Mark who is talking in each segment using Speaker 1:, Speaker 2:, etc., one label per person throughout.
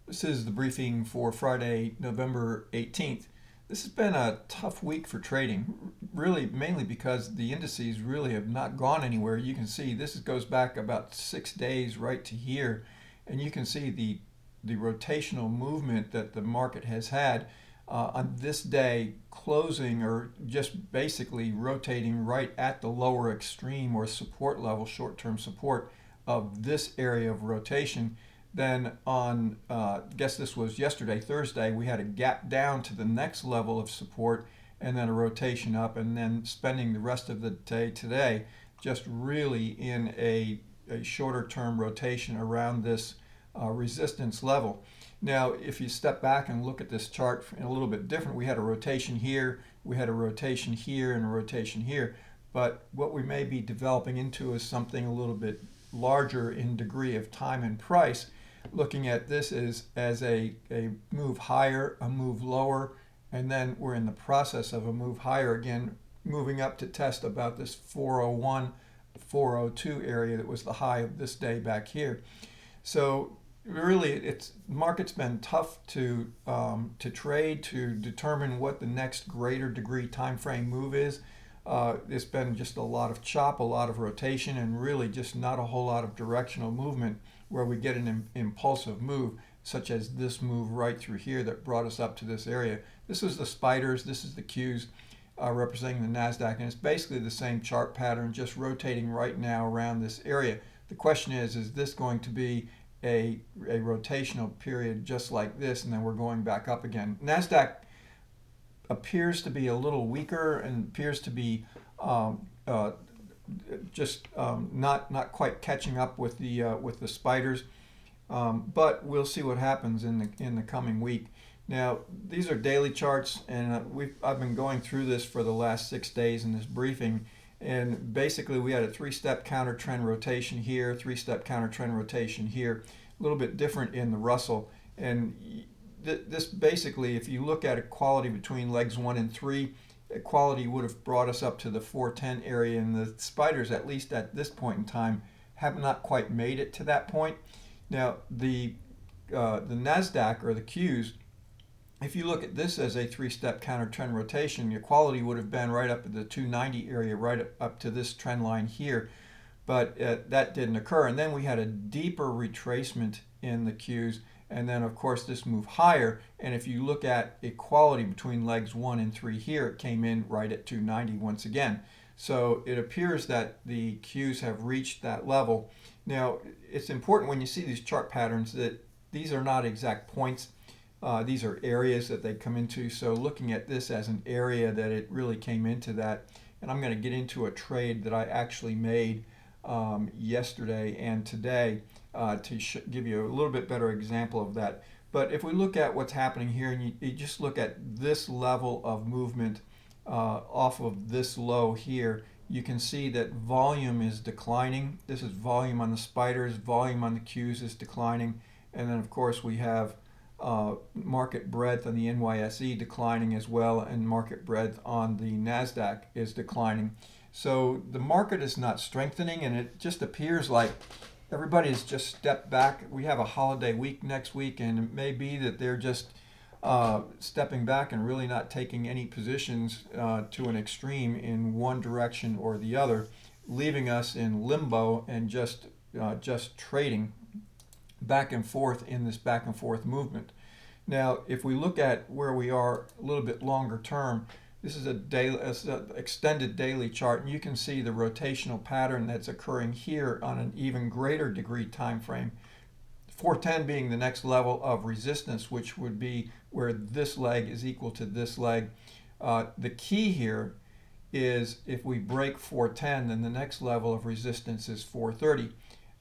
Speaker 1: This is the briefing for Friday, November 18th. This has been a tough week for trading, really mainly because the indices really have not gone anywhere. You can see this goes back about 6 days right to here, and you can see the rotational movement that the market has had on this day closing or just basically rotating right at the lower extreme or support level, short-term support of this area of rotation. Then on, guess this was yesterday, Thursday, we had a gap down to the next level of support and then a rotation up, and then spending the rest of the day today just really in a shorter term rotation around this resistance level. Now, if you step back and look at this chart a little bit different, we had a rotation here, we had a rotation here, and a rotation here. But what we may be developing into is something a little bit larger in degree of time and price, looking at this as a move higher, a move lower, and then we're in the process of a move higher again, moving up to test about this 401, 402 area that was the high of this day back here. So really, it's market's been tough to trade, to determine what the next greater degree time frame move is. It's been just a lot of chop, a lot of rotation, and really just not a whole lot of directional movement where we get an impulsive move, such as this move right through here that brought us up to this area. This is the spiders, this is the Qs representing the NASDAQ, and it's basically the same chart pattern, just rotating right now around this area. The question is this going to be a rotational period just like this, and then we're going back up again? NASDAQ appears to be a little weaker and appears to be not quite catching up with the spiders, but we'll see what happens in the coming week. Now, these are daily charts, and I've been going through this for the last 6 days in this briefing. And basically, we had a three-step counter trend rotation here, three-step counter trend rotation here, a little bit different in the Russell. And this basically, if you look at equality between legs 1 and 3, equality would have brought us up to the 410 area, and the spiders, at least at this point in time, have not quite made it to that point. Now, the NASDAQ or the Qs, if you look at this as a three-step counter trend rotation, your quality would have been right up at the 290 area, right up to this trend line here, but that didn't occur. And then we had a deeper retracement in the Qs, and then of course this moved higher. And if you look at equality between legs 1 and 3 here, it came in right at 290 once again. So it appears that the Qs have reached that level. Now, it's important when you see these chart patterns that these are not exact points. These are areas that they come into. So looking at this as an area that it really came into that, and I'm going to get into a trade that I actually made yesterday and today to give you a little bit better example of that. But if we look at what's happening here, and you just look at this level of movement off of this low here, you can see that volume is declining. This is volume on the spiders, volume on the Qs is declining, and then of course we have market breadth on the NYSE declining as well, and market breadth on the NASDAQ is declining. So the market is not strengthening, and it just appears like everybody has just stepped back. We have a holiday week next week, and it may be that they're just stepping back and really not taking any positions to an extreme in one direction or the other, leaving us in limbo and just trading back and forth in this back and forth movement. Now, if we look at where we are a little bit longer term, this is an extended daily chart, and you can see the rotational pattern that's occurring here on an even greater degree time frame. 410 being the next level of resistance, which would be where this leg is equal to this leg. The key here is if we break 410, then the next level of resistance is 430.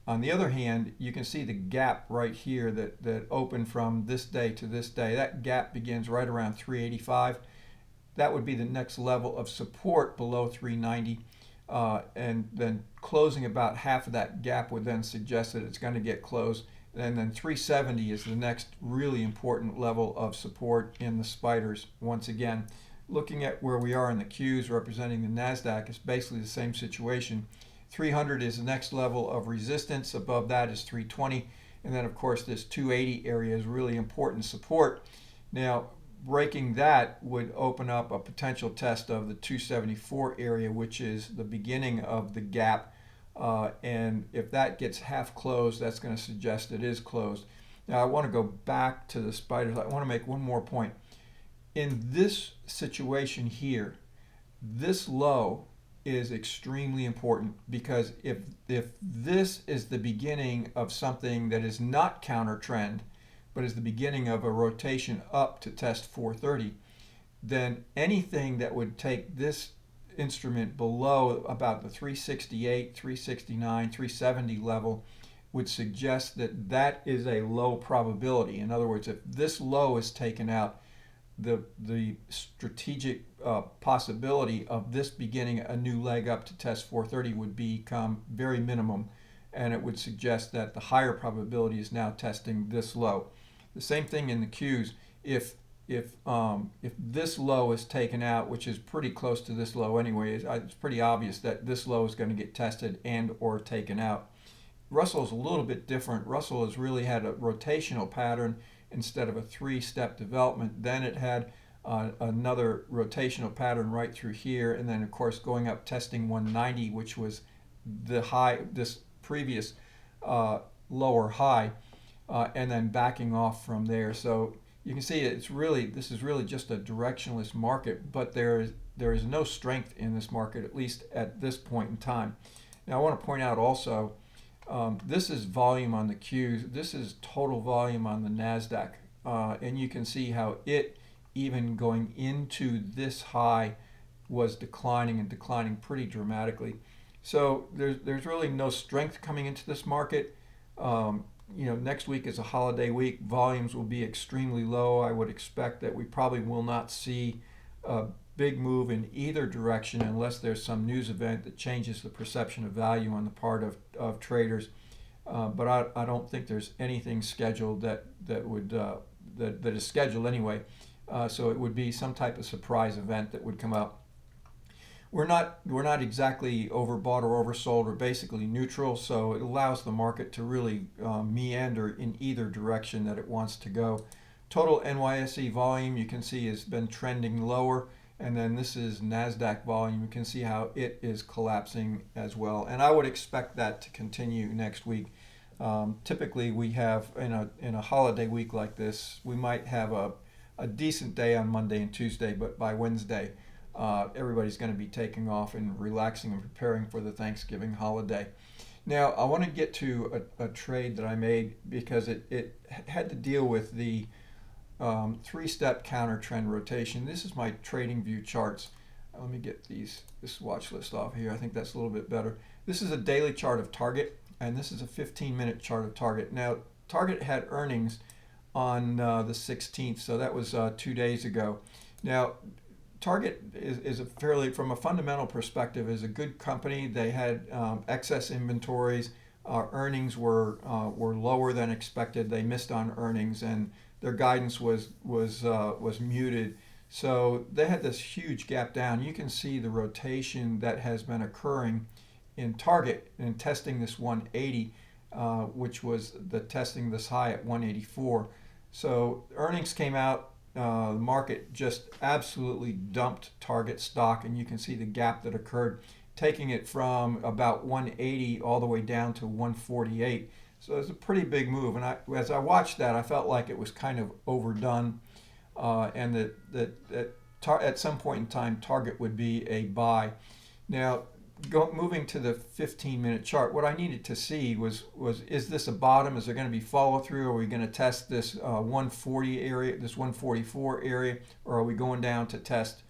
Speaker 1: On the other hand, you can see the gap right here that opened from this day to this day. That gap begins right around 385. That would be the next level of support below 390. And then closing about half of that gap would then suggest that it's going to get closed. And then 370 is the next really important level of support in the spiders. Once again, looking at where we are in the Qs representing the NASDAQ, it's basically the same situation. 300 is the next level of resistance. Above that is 320. And then, of course, this 280 area is really important support. Now, breaking that would open up a potential test of the 274 area, which is the beginning of the gap. And if that gets half closed, that's going to suggest it is closed. Now, I want to go back to the spiders. I want to make one more point. In this situation here, this low is extremely important, because if this is the beginning of something that is not counter trend, but is the beginning of a rotation up to test 430, then anything that would take this instrument below about the 368, 369, 370 level would suggest that that is a low probability. In other words, if this low is taken out, the strategic possibility of this beginning a new leg up to test 430 would become very minimum, and it would suggest that the higher probability is now testing this low. The same thing in the Qs. If this low is taken out, which is pretty close to this low anyway, it's pretty obvious that this low is going to get tested and or taken out. Russell's a little bit different. Russell has really had a rotational pattern instead of a three-step development. Then it had another rotational pattern right through here, and then of course going up testing 190, which was the high, this previous lower high, and then backing off from there. So you can see this is really just a directionless market, but there is no strength in this market, at least at this point in time. Now I want to point out also, this is volume on the Qs. This is total volume on the NASDAQ. And you can see how it, even going into this high, was declining and declining pretty dramatically. So there's really no strength coming into this market. Next week is a holiday week. Volumes will be extremely low. I would expect that we probably will not see a big move in either direction unless there's some news event that changes the perception of value on the part of traders. But I don't think there's anything scheduled that is scheduled anyway. So it would be some type of surprise event that would come up. We're not exactly overbought or oversold. We're basically neutral, so it allows the market to really meander in either direction that it wants to go. Total NYSE volume, you can see, has been trending lower. And then this is NASDAQ volume. You can see how it is collapsing as well. And I would expect that to continue next week. Typically, we have, in a holiday week like this, we might have a decent day on Monday and Tuesday, but by Wednesday, everybody's going to be taking off and relaxing and preparing for the Thanksgiving holiday. Now, I want to get to a trade that I made because it had to deal with the three-step counter trend rotation. This is my trading view charts. Let me get this watch list off here. I think that's a little bit better. This is a daily chart of Target, and this is a 15-minute chart of Target. Now, Target had earnings on the 16th, so that was 2 days ago. Now, Target is a fairly, from a fundamental perspective, is a good company. They had excess inventories. Earnings were lower than expected. They missed on earnings, and their guidance was muted. So they had this huge gap down. You can see the rotation that has been occurring in Target and testing this 180, which was the testing this high at 184. So earnings came out. The market just absolutely dumped Target stock, and you can see the gap that occurred, taking it from about 180 all the way down to 148. So it's a pretty big move, and as I watched that, I felt like it was kind of overdone, and that at some point in time, Target would be a buy. Now, moving to the 15-minute chart, what I needed to see was is this a bottom? Is there going to be follow through? Are we going to test this 140 area, this 144 area, or are we going down to test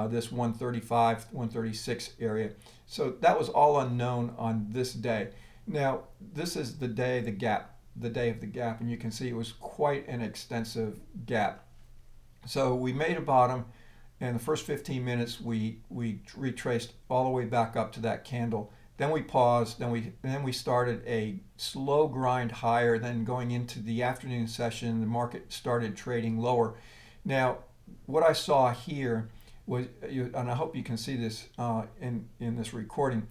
Speaker 1: this 135, 136 area? So that was all unknown on this day. Now, this is the day of the gap, and you can see it was quite an extensive gap. So we made a bottom. In the first 15 minutes, we retraced all the way back up to that candle. Then we paused. Then we started a slow grind higher. Then going into the afternoon session, the market started trading lower. Now, what I saw here was, and I hope you can see this in this recording.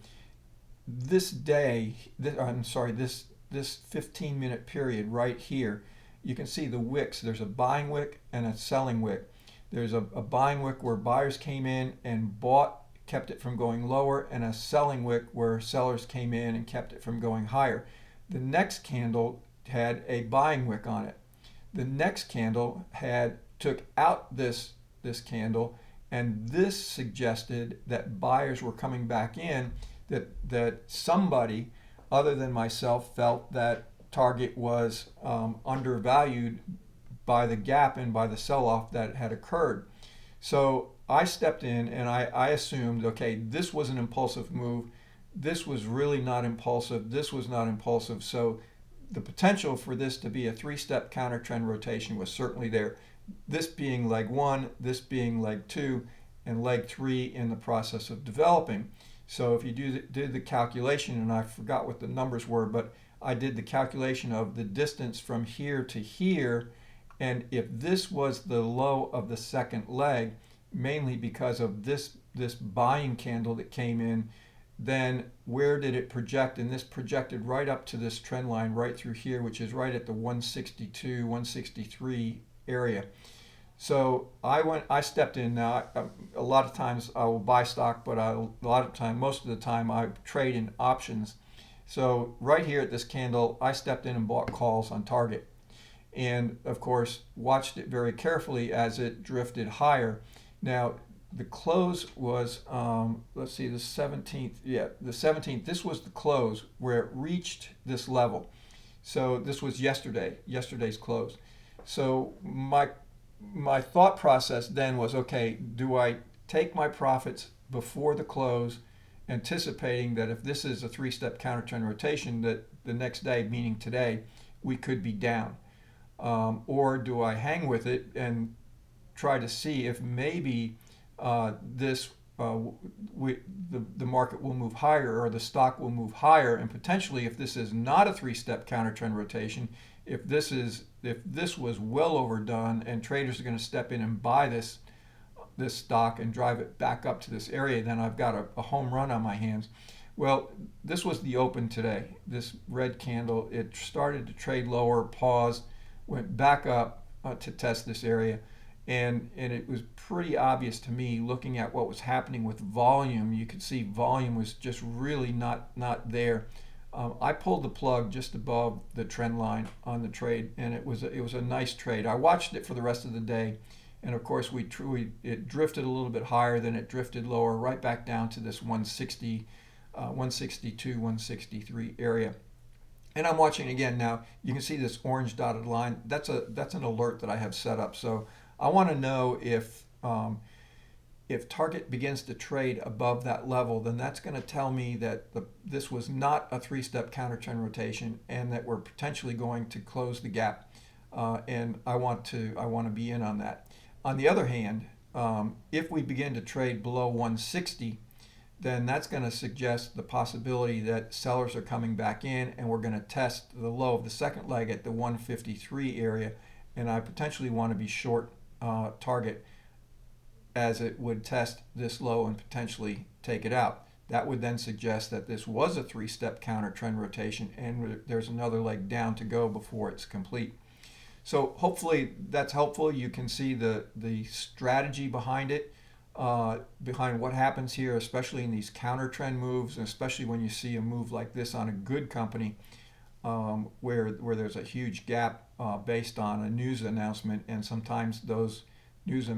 Speaker 1: This day, this this 15-minute period right here, you can see the wicks. There's a buying wick and a selling wick. There's a buying wick where buyers came in and bought, kept it from going lower, and a selling wick where sellers came in and kept it from going higher. The next candle had a buying wick on it. The next candle took out this candle, and this suggested that buyers were coming back in, that somebody other than myself felt that Target was undervalued by the gap and by the sell-off that had occurred. So I stepped in and I assumed, okay, this was an impulsive move. This was really not impulsive. This was not impulsive. So the potential for this to be a three-step counter trend rotation was certainly there. This being leg one, this being leg two, and leg three in the process of developing. So if you did the calculation, and I forgot what the numbers were, but I did the calculation of the distance from here to here, and if this was the low of the second leg, mainly because of this buying candle that came in, then where did it project? And this projected right up to this trend line right through here, which is right at the 162, 163 area. So I stepped in. Now, a lot of times I will buy stock, but most of the time I trade in options. So right here at this candle, I stepped in and bought calls on Target. And of course, watched it very carefully as it drifted higher. Now, the close was, let's see, the 17th. Yeah, the 17th. This was the close where it reached this level. So this was yesterday's close. So my thought process then was, okay, do I take my profits before the close, anticipating that if this is a three-step counter trend rotation, that the next day, meaning today, we could be down? Or do I hang with it and try to see if maybe the market will move higher, or the stock will move higher, and potentially, if this is not a three-step counter trend rotation, if this was well overdone and traders are going to step in and buy this stock and drive it back up to this area, then I've got a home run on my hands. Well, this was the open today. This red candle, it started to trade lower, paused, went back up to test this area, and it was pretty obvious to me, looking at what was happening with volume. You could see volume was just really not there. I pulled the plug just above the trend line on the trade, and it was a nice trade. I watched it for the rest of the day, and of course it drifted a little bit higher, then it drifted lower, right back down to this 160, 162, 163 area. And I'm watching again now. You can see this orange dotted line. That's an alert that I have set up. So I want to know if Target begins to trade above that level, then that's going to tell me that this was not a three-step counter trend rotation, and that we're potentially going to close the gap. And I want to be in on that. On the other hand, if we begin to trade below 160, then that's going to suggest the possibility that sellers are coming back in, and we're going to test the low of the second leg at the 153 area, and I potentially want to be short Target, as it would test this low and potentially take it out. That would then suggest that this was a three-step counter trend rotation, and there's another leg down to go before it's complete. So hopefully that's helpful. You can see the strategy behind it, behind what happens here, especially in these counter trend moves, and especially when you see a move like this on a good company, where there's a huge gap based on a news announcement, and sometimes those news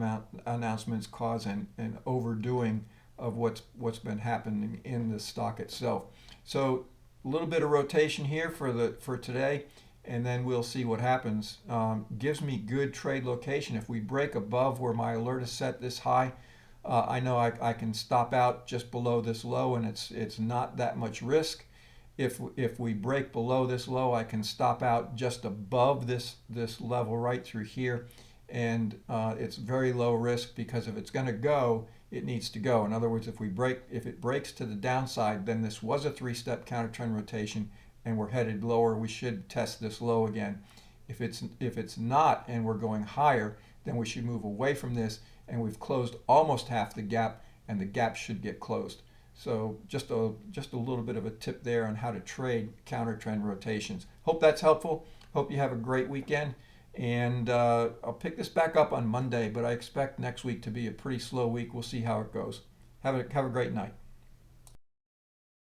Speaker 1: announcements cause an overdoing of what's been happening in the stock itself. So a little bit of rotation here for today, and then we'll see what happens. Gives me good trade location. If we break above where my alert is set this high, I know I can stop out just below this low, and it's not that much risk. If we break below this low, I can stop out just above this level right through here, and it's very low risk, because if it's going to go, it needs to go. In other words, if it breaks to the downside, then this was a three-step counter trend rotation, and we're headed lower. We should test this low again. If it's not, and we're going higher, then we should move away from this, and we've closed almost half the gap, and the gap should get closed. So just a little bit of a tip there on how to trade counter trend rotations. Hope that's helpful. Hope you have a great weekend. And I'll pick this back up on Monday, but I expect next week to be a pretty slow week. We'll see how it goes. Have a great night.